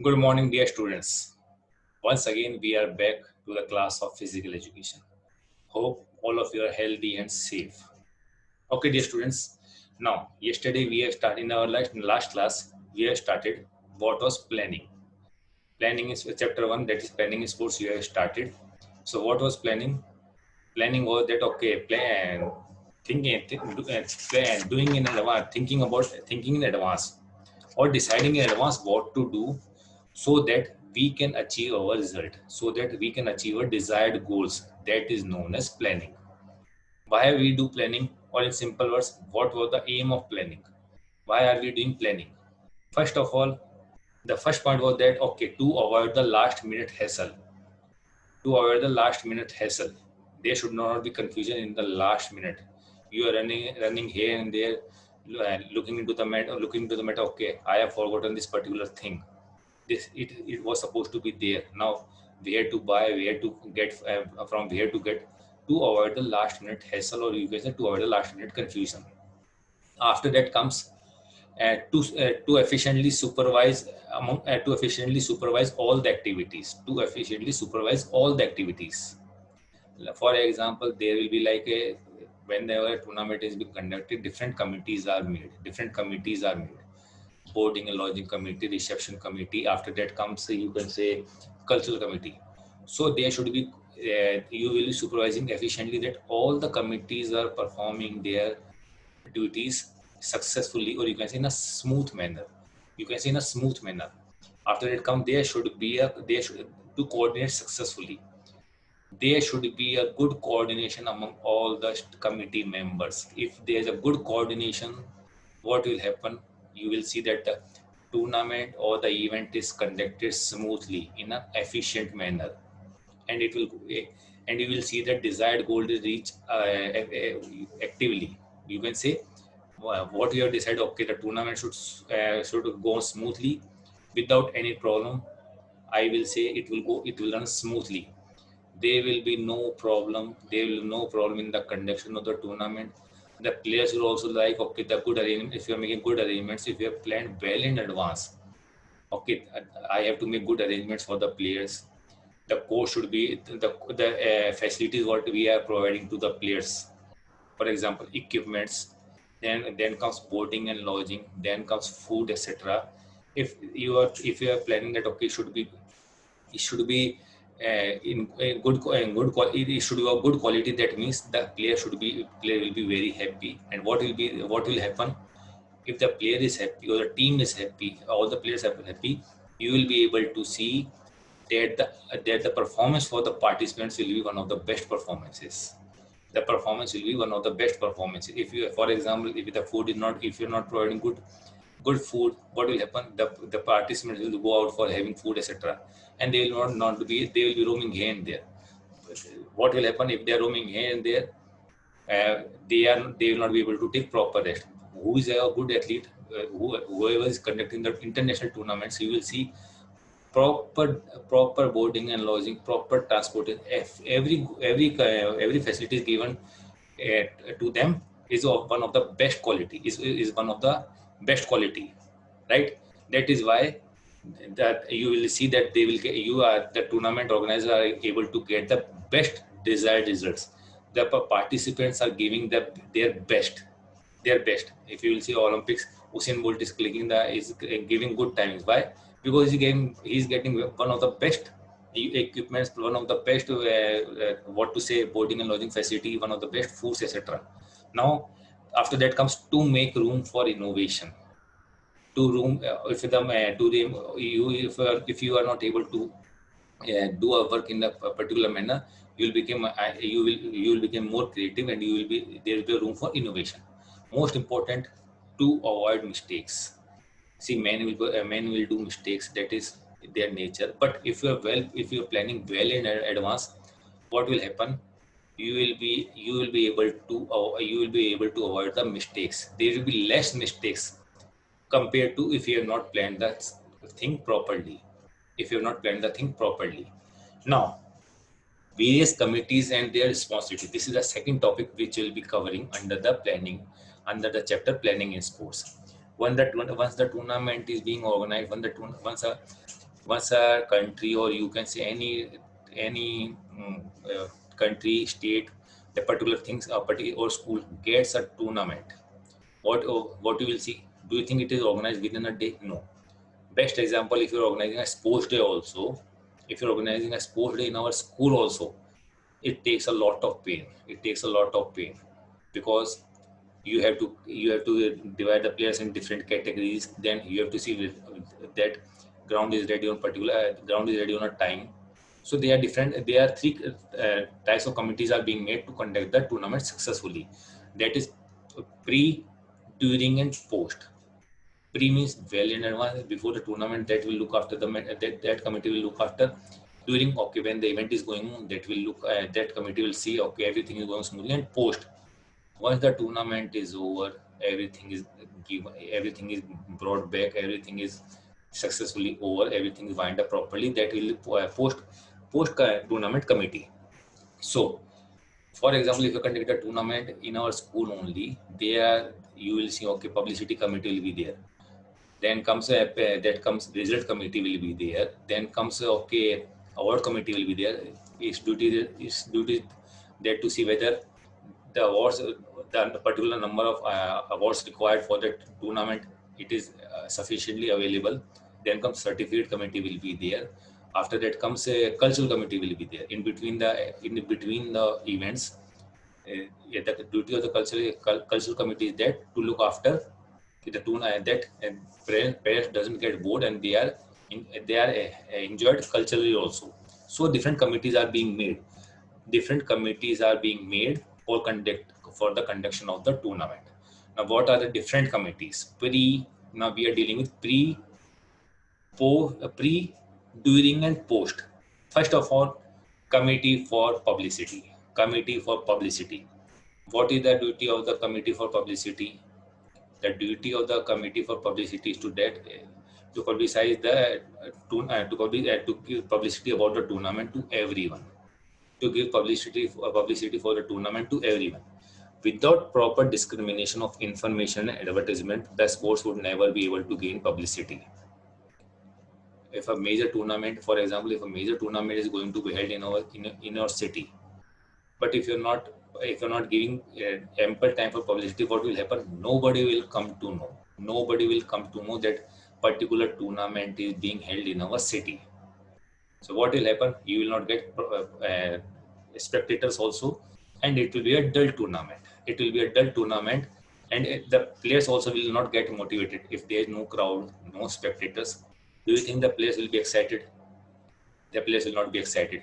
Good morning, dear students. Once again, we are back to the class of physical education. Hope all of you are healthy and safe. Okay, dear students. Now, yesterday we have started in our last class. We have started what was planning. Planning is chapter one. That is planning in sports. You have started. So, what was planning? Planning was that plan thinking, plan doing in advance, thinking in advance, or deciding in advance what to do so that we can achieve our result, so that we can achieve our desired goals. That is known as planning. Why we do planning, or in simple words, what was the aim of planning? Why are we doing planning? First of all, the first point was that to avoid the last minute hassle. To avoid the last minute hassle, there should not be confusion in the last minute. You are running here and there, looking into the matter. Okay, I have forgotten this particular thing. It was supposed to be there. Now where to buy, where to get, from where to get, to avoid the last minute hassle, or you can say to avoid the last minute confusion. After that comes to efficiently supervise to efficiently supervise all the activities, to efficiently supervise all the activities. For example, there will be like a whenever a tournament is being conducted, different committees are made. Boarding and lodging committee, reception committee. After that comes, you can say, cultural committee. So there should be, you will be supervising efficiently that all the committees are performing their duties successfully, or you can say in a smooth manner. You can say in a smooth manner. After that comes, there should to coordinate successfully. There should be a good coordination among all the committee members. If there is a good coordination, what will happen? You will see that the tournament or the event is conducted smoothly in an efficient manner, and it will and you will see that desired goal is reached actively. You can say what you have decided. Okay, the tournament should go smoothly without any problem. I will say it will run smoothly. There will be no problem. There will be no problem in the conduction of the tournament. The players will also like, okay, the good arrangement. If you are making good arrangements, if you have planned well in advance, okay, I have to make good arrangements for the players. The coach should be the facilities what we are providing to the players. For example, equipments. Then comes boarding and lodging. Then comes food, etc. If you are planning that, okay, it should be it should be of good quality. That means the player will be very happy. And what will happen if the player is happy, or the team is happy, all the players are happy? You will be able to see that the performance for the participants will be one of the best performances. The performance will be one of the best performances. If you, for example, if you're not providing good food, what will happen? The participants will go out for having food, etc., and they will be roaming here and there. What will happen if they are roaming here and there? They will not be able to take proper rest. Who is a good athlete? Whoever is conducting the international tournaments, you will see proper proper boarding and lodging, proper transport. If every facility is given to them is of one of the best quality. Is one of the best quality, right? That is why that you will see that they will get, you are the tournament organizers are able to get the best desired results. The participants are giving their best. If you will see Olympics, Usain Bolt is giving good times. Why? Because he's getting one of the best equipments, one of the best what to say, boarding and lodging facility, one of the best foods, etc. Now, after that comes to make room for innovation. To room if the to the you if you are not able to do a work in a particular manner, you will become more creative, and you will be there will be a room for innovation. Most important, to avoid mistakes. See, men will do mistakes. That is their nature. But if you are planning well in advance, what will happen? You will be able to avoid the mistakes. There will be less mistakes compared to if you have not planned the thing properly. If you have not planned the thing properly. Now, various committees and their responsibility. This is the second topic which we'll be covering under the chapter planning in sports. Once the tournament is being organized, once a once a country, or you can say any country, state, a particular things, a particular or school gets a tournament, what you will see? Do you think it is organized within a day? No. Best example, if you're organizing a sports day also, if you're organizing a sports day in our school also, it takes a lot of pain. It takes a lot of pain because you have to divide the players in different categories. Then you have to see that ground is ready on particular ground is ready on a time. So they are different. There are three types of committees are being made to conduct the tournament successfully. That is pre, during, and post. Pre means well in advance before the tournament. That will look after that committee will look after. During, okay, when the event is going on, that committee will see, okay, everything is going smoothly. And post, once the tournament is over, everything is given, everything is brought back, everything is successfully over, everything is wind up properly. That will be post tournament committee. So, for example, if you conduct a tournament in our school only, there you will see, okay, publicity committee will be there. Then comes that comes result committee will be there. Then comes okay, award committee will be there. Its duty there to see whether the awards, the particular number of awards required for the tournament, it is sufficiently available. Then comes certificate committee will be there. After that comes a cultural committee will be there. In between the events, yeah, the duty of the cultural committee is that to look after the tournament, that parents doesn't get bored, and they are enjoyed culturally also. So different committees are being made. Different committees are being made for the conduction of the tournament. Now, what are the different committees? Now we are dealing with pre, during, and post. First of all, committee for publicity. Committee for publicity. What is the duty of the committee for publicity? The duty of the committee for publicity is to publicize to give publicity about the tournament to everyone. To give publicity for the tournament to everyone. Without proper discrimination of information and advertisement, the sports would never be able to gain publicity. If a major tournament, for example, if a major tournament is going to be held in our city, but if you're not giving ample time for publicity, what will happen? Nobody will come to know. Nobody will come to know that particular tournament is being held in our city. So what will happen? You will not get spectators also, and it will be a dull tournament. It will be a dull tournament, and the players also will not get motivated if there is no crowd, no spectators. Do you think the players will be excited? The players will not be excited.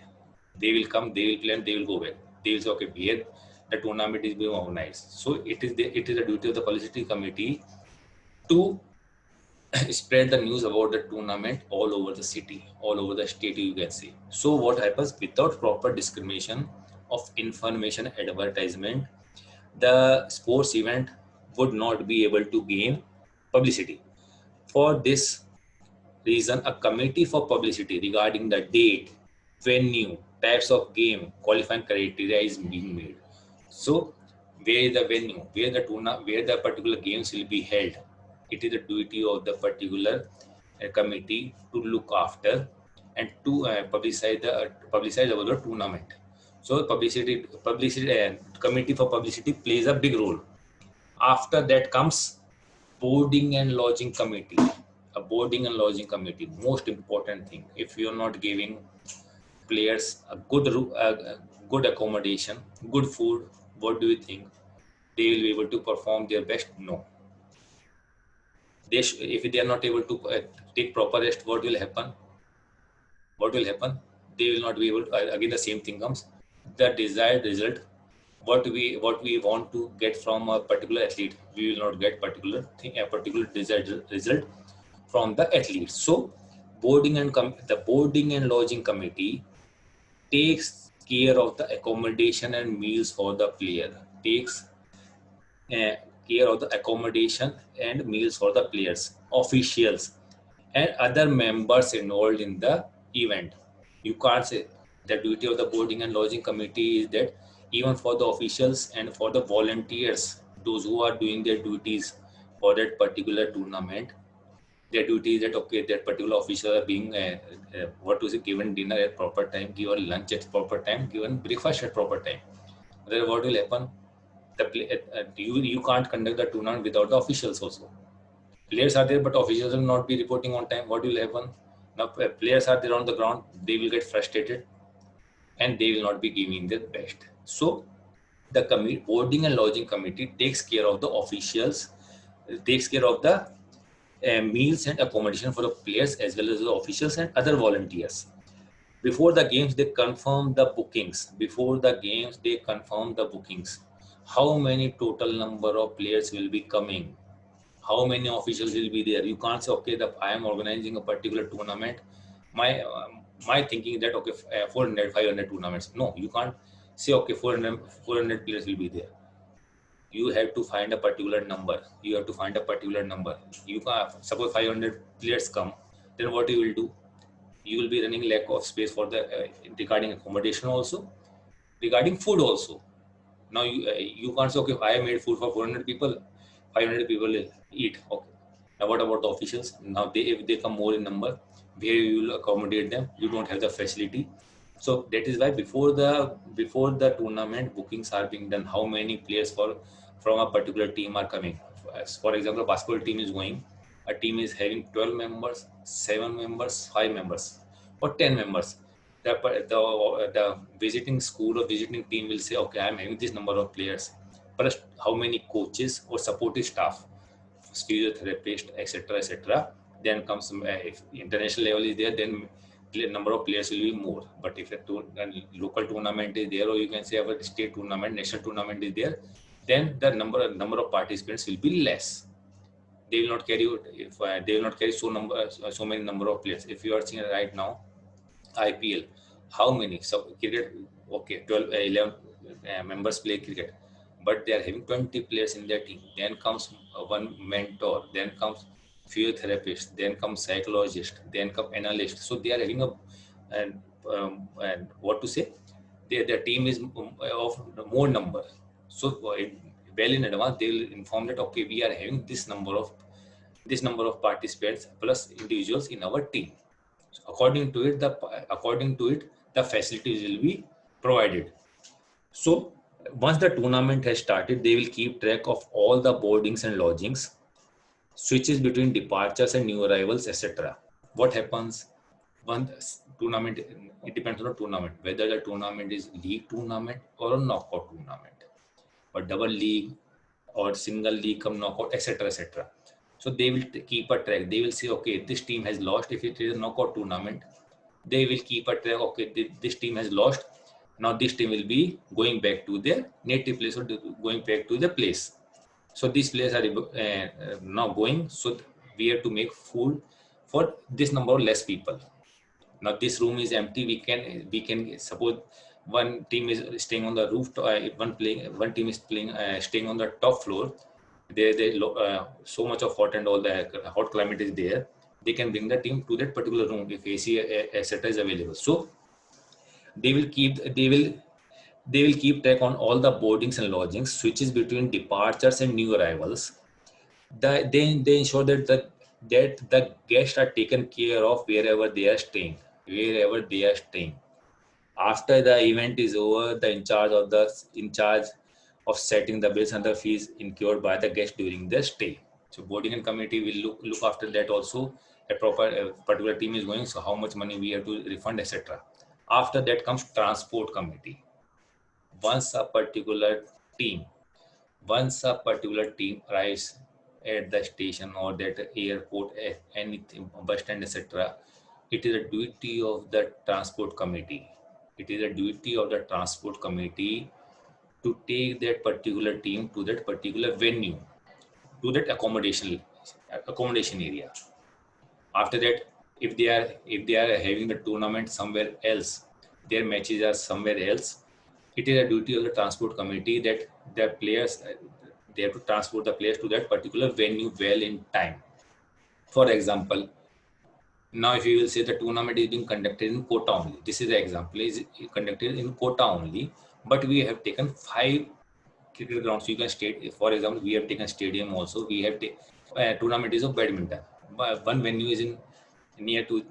They will come, they will play, and they will go back. They will say, okay, here the tournament is being organized. So it is the duty of the publicity committee to spread the news about the tournament all over the city, all over the state, you can say. So what happens? Without proper discrimination of information advertisement, the sports event would not be able to gain publicity. For this reason, a committee for publicity regarding the date, venue, types of game, qualifying criteria is being made. So, where is the venue, where the particular games will be held? It is the duty of the particular committee to look after and to publicize about the tournament. So, publicity committee for publicity plays a big role. After that comes boarding and lodging committee. A boarding and lodging committee, most important thing. If you are not giving players a good accommodation, good food, what do you think? They will be able to perform their best? No. If they are not able to take proper rest, what will happen? What will happen? They will not be able to, again the same thing comes. The desired result, what we want to get from a particular athlete, we will not get a particular desired result from the athlete. So the boarding and lodging committee takes care of the accommodation and meals for the player, takes uh, care of the accommodation and meals for the players, officials, and other members involved in the event. You can't say the duty of the boarding and lodging committee is that even for the officials and for the volunteers, those who are doing their duties for that particular tournament, their duty is that okay, that particular officials are being what to say, given dinner at proper time, given lunch at proper time, given breakfast at proper time. Then what will happen? You can't conduct the tournament without the officials also. Players are there, but officials will not be reporting on time. What will happen? Now players are there on the ground, they will get frustrated, and they will not be giving their best. So the boarding and lodging committee takes care of the officials, takes care of the meals and accommodation for the players as well as the officials and other volunteers. Before the games, they confirm the bookings. Before the games, they confirm the bookings. How many total number of players will be coming? How many officials will be there? You can't say, okay, I am organizing a particular tournament. My thinking is that, okay, 400, 500 tournaments. No, you can't say, okay, 400 players will be there. You have to find a particular number. You have to find a particular number. You can suppose 500 players come, then what you will do? You will be running lack of space for the regarding accommodation also, regarding food also. Now you can't say, okay, I made food for 400 people, 500 people will eat. Okay. Now what about the officials? Now if they come more in number, where you will accommodate them? You don't have the facility. So that is why before the tournament, bookings are being done. How many players from a particular team are coming? For example, a basketball team is going. A team is having 12 members, 7 members, 5 members, or 10 members. The visiting school or visiting team will say, okay, I'm having this number of players, plus how many coaches or supportive staff, physiotherapist, etc., etc. Then comes if international level is there, then number of players will be more. But if a local tournament is there, or you can say our state tournament, national tournament is there, then the number of participants will be less. They will not carry they will not carry so many number of players. If you are seeing right now IPL, how many? So cricket, okay, 12, 11 members play cricket, but they are having 20 players in their team. Then comes one mentor, then comes physiotherapist, then comes psychologist, then come analyst. So they are having and what to say? Their team is of more number. So well in advance, they will inform that okay, we are having this number of participants plus individuals in our team. So according to it, the facilities will be provided. So once the tournament has started, they will keep track of all the boardings and lodgings, switches between departures and new arrivals, etc. What happens once tournament? It depends on the tournament, whether the tournament is league tournament or a knockout tournament, or double league or single league come knockout, etc., etc. So they will keep a track. They will say, okay, this team has lost. If it is a knockout tournament, they will keep a track. Okay, this team has lost. Now this team will be going back to their native place or going back to the place. So these players are now going. So we have to make food for this number of less people. Now this room is empty. We can suppose one team is staying on the roof. One team is staying on the top floor. So much of hot and all the hot climate is there. They can bring the team to that particular room if AC etc. is available. So they will keep track on all the boardings and lodgings, switches between departures and new arrivals. They ensure that the guests are taken care of wherever they are staying. After the event is over, the in charge of setting the bills and the fees incurred by the guest during their stay. So boarding and committee will look after that also. A particular team is going, so how much money we have to refund, etc. After that comes transport committee. Once a particular team arrives at the station or that airport, anything, bus stand, etc., it is a duty of the transport committee. It is a duty of the transport committee to take that particular team to that particular venue, to that accommodation area. After that, if they are having the tournament somewhere else, their matches are somewhere else, it is a duty of the transport committee that the players they have to transport the players to that particular venue well in time. For example, now if you will say the tournament is being conducted in Kota only, this is the example, is conducted in Kota only, but we have taken 5 cricket grounds. You can state, for example, we have taken stadium also. We have tournament is of badminton. One venue is in near to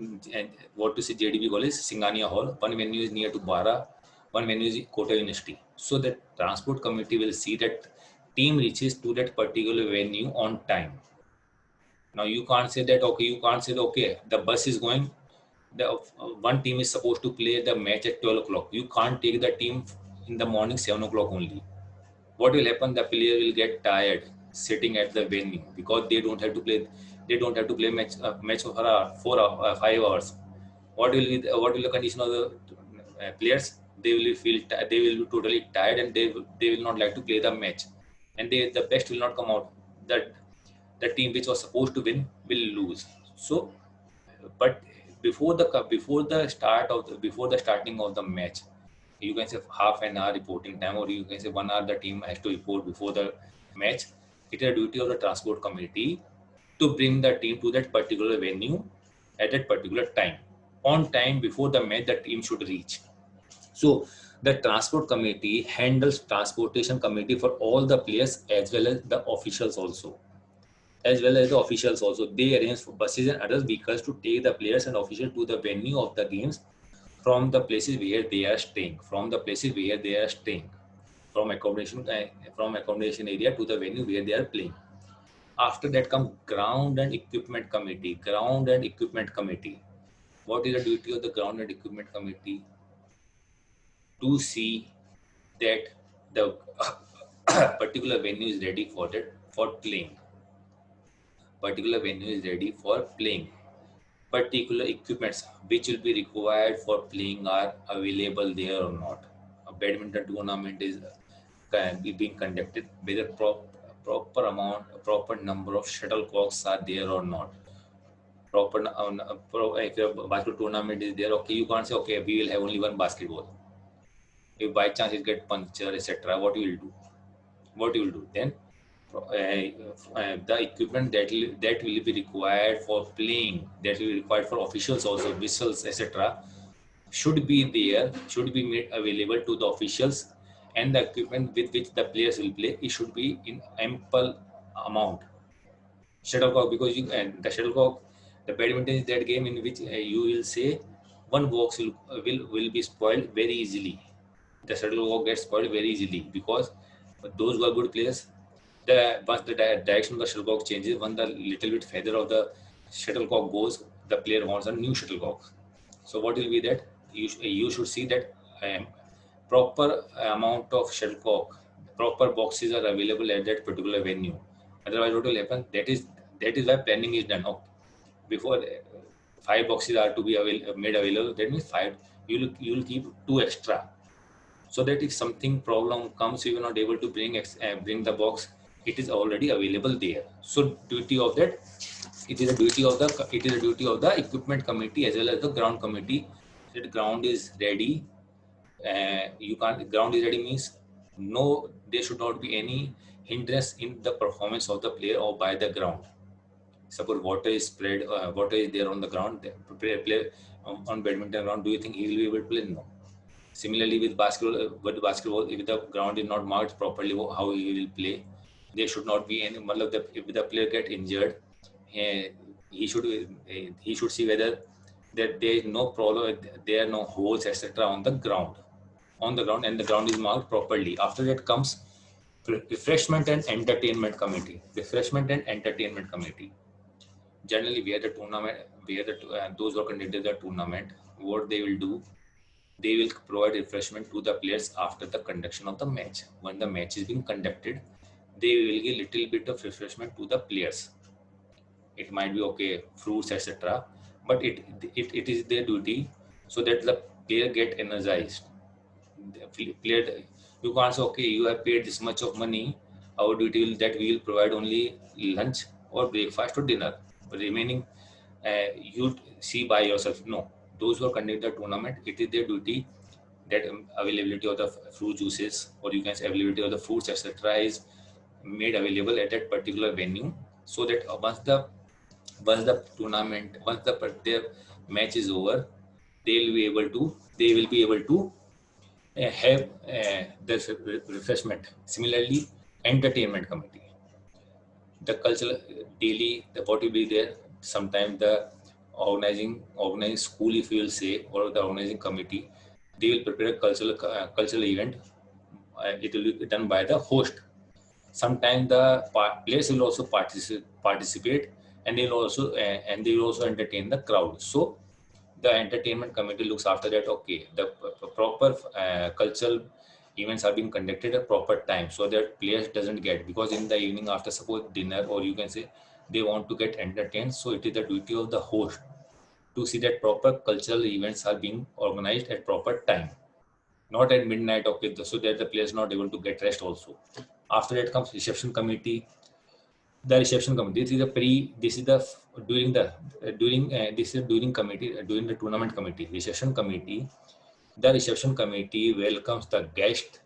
what to say JDB College, Singhania Hall. One venue is near to Bara. One venue is Kota University. So the transport committee will see that team reaches to that particular venue on time. Now you can't say that okay. You can't say that, okay. The bus is going. The one team is supposed to play the match at 12 o'clock. You can't take the team in the morning 7 o'clock only. What will happen? The player will get tired sitting at the venue because they don't have to play. They don't have to play match for 5 hours. What will the condition of the players? They will they will be totally tired and they will not like to play the match, and the best will not come out. That the team which was supposed to win will lose. So, but before the starting of the match, you can say half an hour reporting time, or you can say 1 hour the team has to report before the match. It is a duty of the transport committee to bring the team to that particular venue at that particular time. On time before the match, the team should reach. So the transport committee handles transportation committee for all the players as well as the officials also. They arrange for buses and other vehicles to take the players and officials to the venue of the games from the places where they are staying. From accommodation area to the venue where they are playing. After that comes ground and equipment committee. What is the duty of the ground and equipment committee? To see that the particular venue is ready for playing. Particular equipments which will be required for playing are available there or not. A badminton tournament is being conducted, whether proper number of shuttlecocks are there or not. If a basketball tournament is there, okay, you can't say okay we will have only one basketball. If by chance it get puncture, etc., what you will do then? The equipment that will be required for playing, that will be required for officials also, whistles, etc., should be made available to the officials, and the equipment with which the players will play, it should be in ample amount. Shuttlecock, because the shuttlecock, the badminton is that game in which you will say one box will be spoiled very easily. The shuttlecock gets spoiled very easily because those who are good players, once the direction of the shuttlecock changes, when the little bit feather of the shuttlecock goes, the player wants a new shuttlecock. So what will be that? You should see that proper amount of shuttlecock, proper boxes are available at that particular venue. Otherwise, what will happen? That is why planning is done. Okay. Before 5 boxes are to be made available, that means five. You will keep 2 extra, so that if something problem comes, you are not able to bring the box, it is already available there. So duty of that, it is a duty of the equipment committee as well as the ground committee, that ground is ready. Ground is ready means no, there should not be any hindrance in the performance of the player or by the ground. Suppose water is there on the ground, the player on badminton ground, do you think he will be able to play? No. Similarly, with basketball, if the ground is not marked properly, how he will play? There should not be any. If the player get injured, he should see whether that there is no problem, there are no holes, etc. on the ground, and the ground is marked properly. After that comes refreshment and entertainment committee. Generally, those who are conducting the tournament, what they will do, they will provide refreshment to the players after the conduction of the match. When the match is being conducted, they will give little bit of refreshment to the players. It might be okay, fruits, etc. But it is their duty so that the player get energized. Player, you can't say okay, you have paid this much of money. Our duty will that we will provide only lunch or breakfast or dinner. But remaining, you see by yourself. No, those who are conducting the tournament, it is their duty that availability of the fruit juices, or you can say availability of the fruits, etc., is made available at that particular venue, so that once their match is over, they will be able to have this refreshment. Similarly, entertainment committee, the cultural daily, what will be there, sometimes the organizing school, if you will say, or the organizing committee, they will prepare a cultural event. It will be done by the host. Sometimes the players will also participate, and they will also entertain the crowd. So the entertainment committee looks after that. Okay, the proper cultural events are being conducted at proper time, so that players doesn't get, because in the evening after suppose dinner, or you can say they want to get entertained, so it is the duty of the host to see that proper cultural events are being organized at proper time, not at midnight. Okay, so that the players not able to get rest also. After that comes reception committee. The reception committee, this is the this is during committee, during the tournament committee, reception committee. The reception committee welcomes the guest,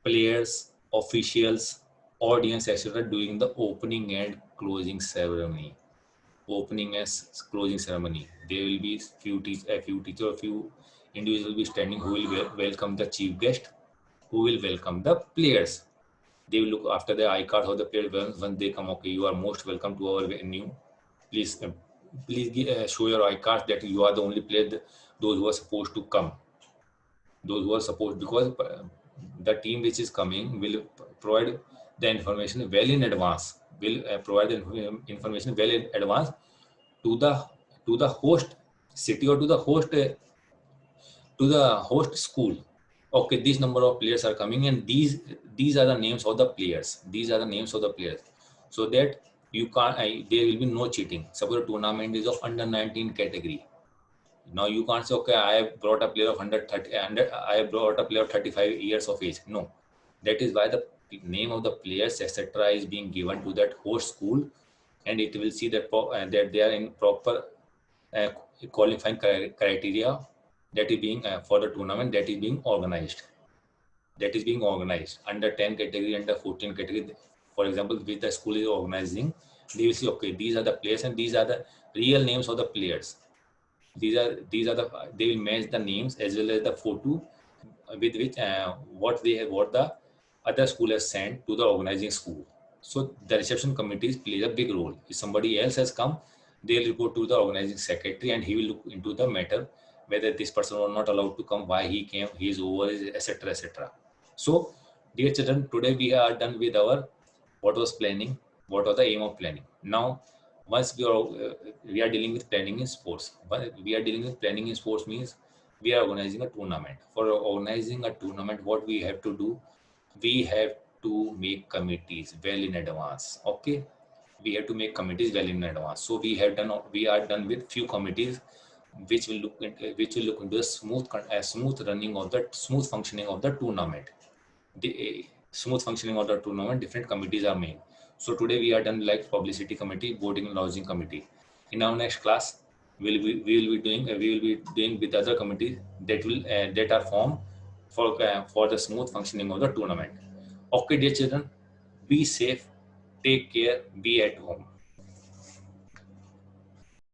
players, officials, audience, etc. during the opening and closing ceremony. Opening and closing ceremony, there will be a few teacher, a few individuals will be standing, who will welcome the chief guest, who will welcome the players. They will look after the I-cards of the player when they come. Okay, you are most welcome to our venue. Please show your I-cards that you are the only player, those who are supposed to come. Those who are supposed, because the team which is coming will provide the information well in advance. Will provide the information well in advance to the host city, or to the host school. Okay, this number of players are coming, and these are the names of the players. These are the names of the players, so that you can't. There will be no cheating. Suppose the tournament is of under 19 category. Now you can't say, okay, I have brought a player of 130, I have brought a player of 35 years of age. No, that is why the name of the players, etc., is being given to that host school, and it will see that they are in proper uh, qualifying criteria, that is being for the tournament that is being organized. That is being organized under 10 category, under 14 category. For example, which the school is organizing, they will see, okay, these are the players and these are the real names of the players. These are the, they will match the names as well as the photo with which what the other school has sent to the organizing school. So the reception committees plays a big role. If somebody else has come, they'll report to the organizing secretary, and he will look into the matter, whether this person was not allowed to come, why he came, he is over, etc., etc. So, dear children, today we are done with our what was planning, what was the aim of planning. Now, once we are dealing with planning in sports. But we are dealing with planning in sports means we are organizing a tournament. For organizing a tournament, what we have to do, we have to make committees well in advance. Okay, we have to make committees well in advance. So we are done with few committees which will look into the smooth running of the smooth functioning of the tournament. The smooth functioning of the tournament, different committees are made. So today we are done like publicity committee, boarding and lodging committee. In our next class, we will be doing with other committees that are formed for the smooth functioning of the tournament. Okay, dear children, be safe, take care, be at home.